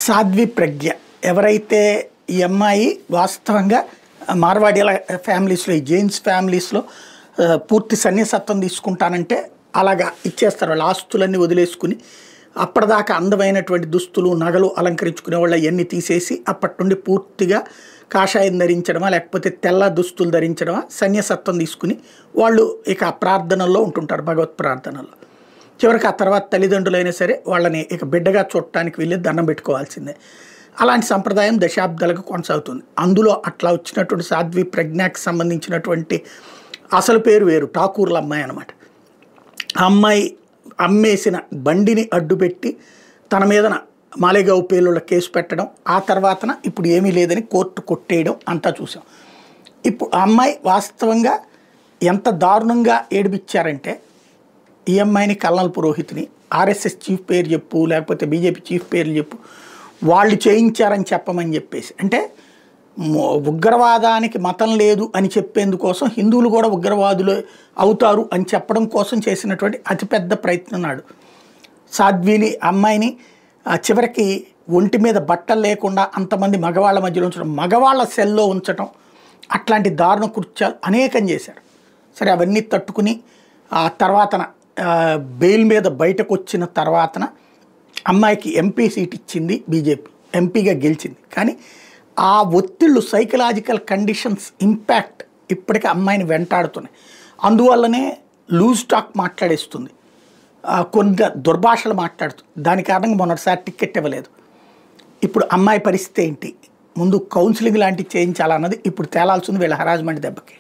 సాధ్వి ప్రజ్ఞ ఎవరైతే ఈ అమ్మాయి వాస్తవంగా మార్వాడీల ఫ్యామిలీస్లో ఈ జైన్స్ ఫ్యామిలీస్లో పూర్తి సన్యాసత్వం తీసుకుంటానంటే అలాగా ఇచ్చేస్తారు. వాళ్ళ ఆస్తులన్నీ వదిలేసుకుని అప్పటిదాకా అందమైనటువంటి దుస్తులు నగలు అలంకరించుకునే వాళ్ళు అవన్నీ తీసేసి అప్పటి నుండి పూర్తిగా కాషాయం ధరించడమా లేకపోతే తెల్ల దుస్తులు ధరించడమా సన్యాసత్వం తీసుకుని వాళ్ళు ఇక ప్రార్థనల్లో ఉంటుంటారు, భగవత్ ప్రార్థనల్లో. చివరికి ఆ తర్వాత తల్లిదండ్రులైనా సరే వాళ్ళని ఇక బిడ్డగా చూడటానికి వెళ్ళి దండం పెట్టుకోవాల్సిందే. అలాంటి సంప్రదాయం దశాబ్దాలకు కొనసాగుతుంది. అందులో అట్లా వచ్చినటువంటి సాధ్వి ప్రజ్ఞకి సంబంధించినటువంటి అసలు పేరు వేరు, ఠాకూర్ల అమ్మాయి అనమాట. ఆ అమ్మాయి అమ్మేసిన బండిని అడ్డుపెట్టి తన మీదన మాలేగావ్ పేలుళ్ళ కేసు పెట్టడం, ఆ తర్వాతన ఇప్పుడు ఏమీ లేదని కోర్టు కొట్టేయడం అంతా చూసాం. ఇప్పుడు ఆ అమ్మాయి వాస్తవంగా ఎంత దారుణంగా ఏడిపించారంటే ఈ అమ్మాయిని కల్నల్ పురోహిత్ని ఆర్ఎస్ఎస్ చీఫ్ పేరు చెప్పు లేకపోతే బీజేపీ చీఫ్ పేర్లు చెప్పు వాళ్ళు చేయించారని చెప్పమని చెప్పేసి, అంటే ఉగ్రవాదానికి మతం లేదు అని చెప్పేందుకోసం హిందువులు కూడా ఉగ్రవాదులు అవుతారు అని చెప్పడం కోసం చేసినటువంటి అతిపెద్ద ప్రయత్నం నాడు. సాధ్విని అమ్మాయిని చివరికి ఒంటి మీద బట్టలు లేకుండా అంతమంది మగవాళ్ళ మధ్యలో ఉంచడం, మగవాళ్ళ సెల్లో ఉంచడం, అట్లాంటి దారుణ కృత్యాలు అనేకం చేశారు. సరే అవన్నీ తట్టుకుని ఆ తర్వాతన బెయిల్ మీద బయటకు వచ్చిన తర్వాతన అమ్మాయికి ఎంపీ సీట్ ఇచ్చింది బీజేపీ, ఎంపీగా గెలిచింది. కానీ ఆ ఒత్తిళ్ళు సైకలాజికల్ కండిషన్స్ ఇంపాక్ట్ ఇప్పటికీ అమ్మాయిని వెంటాడుతున్నాయి. అందువల్లనే లూజ్ టాక్ మాట్లాడేస్తుంది, కొన్ని దుర్భాషలు మాట్లాడుతుంది. దాని కారణంగా మొన్నటిసారి టికెట్ ఇవ్వలేదు. ఇప్పుడు అమ్మాయి పరిస్థితి ఏంటి, ముందు కౌన్సిలింగ్ లాంటివి చేయించాలన్నది ఇప్పుడు తేలాల్సింది వీళ్ళ హరాజ్మెంట్ దెబ్బకి.